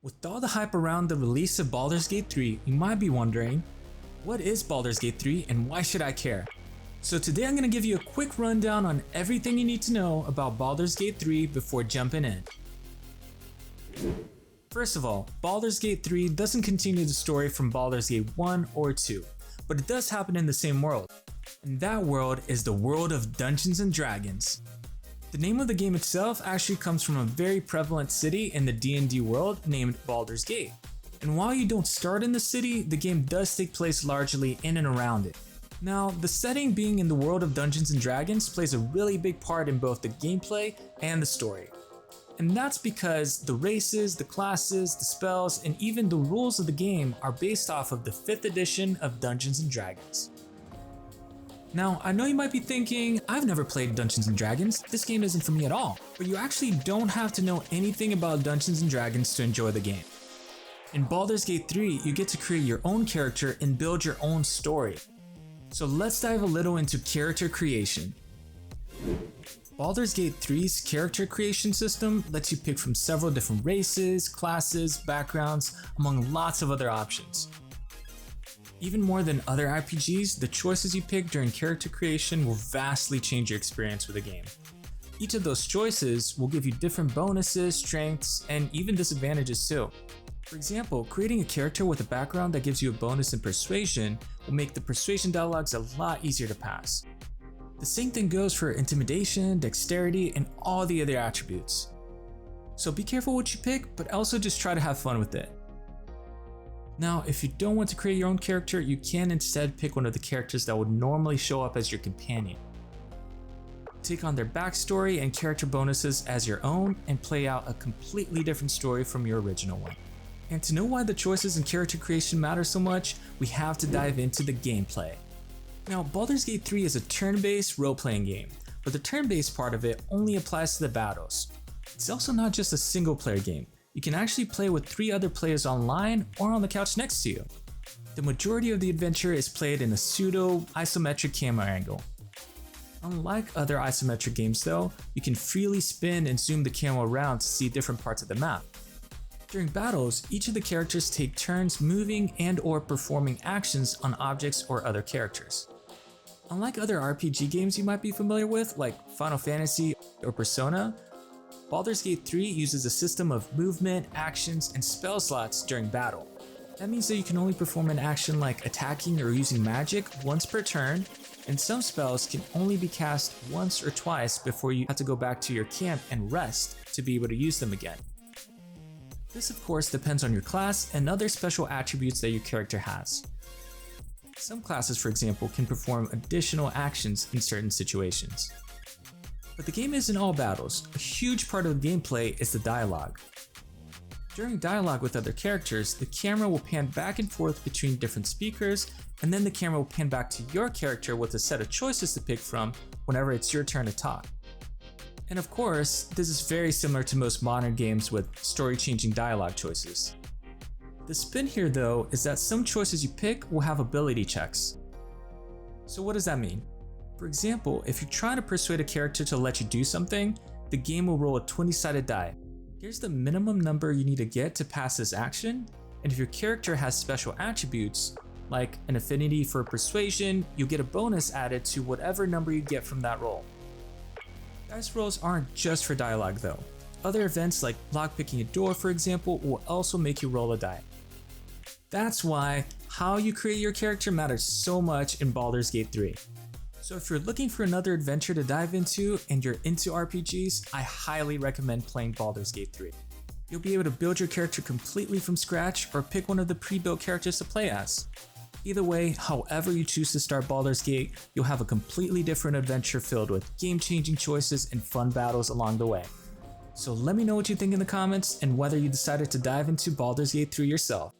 With all the hype around the release of Baldur's Gate 3, you might be wondering, what is Baldur's Gate 3 and why should I care? So today I'm going to give you a quick rundown on everything you need to know about Baldur's Gate 3 before jumping in. First of all, Baldur's Gate 3 doesn't continue the story from Baldur's Gate 1 or 2, but it does happen in the same world. And that world is the world of Dungeons and Dragons. The name of the game itself actually comes from a very prevalent city in the D&D world named Baldur's Gate. And while you don't start in the city, the game does take place largely in and around it. Now, the setting being in the world of Dungeons and Dragons plays a really big part in both the gameplay and the story. And that's because the races, the classes, the spells, and even the rules of the game are based off of the 5th edition of Dungeons and Dragons. Now, I know you might be thinking, I've never played Dungeons & Dragons, this game isn't for me at all. But you actually don't have to know anything about Dungeons & Dragons to enjoy the game. In Baldur's Gate 3, you get to create your own character and build your own story. So let's dive a little into character creation. Baldur's Gate 3's character creation system lets you pick from several different races, classes, backgrounds, among lots of other options. Even more than other RPGs, the choices you pick during character creation will vastly change your experience with the game. Each of those choices will give you different bonuses, strengths, and even disadvantages too. For example, creating a character with a background that gives you a bonus in persuasion will make the persuasion dialogues a lot easier to pass. The same thing goes for intimidation, dexterity, and all the other attributes. So be careful what you pick, but also just try to have fun with it. Now, if you don't want to create your own character, you can instead pick one of the characters that would normally show up as your companion. Take on their backstory and character bonuses as your own and play out a completely different story from your original one. And to know why the choices in character creation matter so much, we have to dive into the gameplay. Now, Baldur's Gate 3 is a turn-based role-playing game, but the turn-based part of it only applies to the battles. It's also not just a single-player game. You can actually play with 3 other players online or on the couch next to you. The majority of the adventure is played in a pseudo-isometric camera angle. Unlike other isometric games though, you can freely spin and zoom the camera around to see different parts of the map. During battles, each of the characters take turns moving and or performing actions on objects or other characters. Unlike other RPG games you might be familiar with, like Final Fantasy or Persona, Baldur's Gate 3 uses a system of movement, actions, and spell slots during battle. That means that you can only perform an action like attacking or using magic once per turn, and some spells can only be cast once or twice before you have to go back to your camp and rest to be able to use them again. This of course depends on your class and other special attributes that your character has. Some classes, for example, can perform additional actions in certain situations. But the game isn't all battles. A huge part of the gameplay is the dialogue. During dialogue with other characters, the camera will pan back and forth between different speakers, and then the camera will pan back to your character with a set of choices to pick from whenever it's your turn to talk. And of course, this is very similar to most modern games with story-changing dialogue choices. The spin here though is that some choices you pick will have ability checks. So what does that mean? For example, if you're trying to persuade a character to let you do something, the game will roll a 20-sided die. Here's the minimum number you need to get to pass this action, and if your character has special attributes, like an affinity for persuasion, you'll get a bonus added to whatever number you get from that roll. Dice rolls aren't just for dialogue though. Other events like lockpicking a door, for example, will also make you roll a die. That's why how you create your character matters so much in Baldur's Gate 3. So if you're looking for another adventure to dive into and you're into RPGs, I highly recommend playing Baldur's Gate 3. You'll be able to build your character completely from scratch or pick one of the pre-built characters to play as. Either way, however you choose to start Baldur's Gate, you'll have a completely different adventure filled with game-changing choices and fun battles along the way. So let me know what you think in the comments and whether you decided to dive into Baldur's Gate 3 yourself.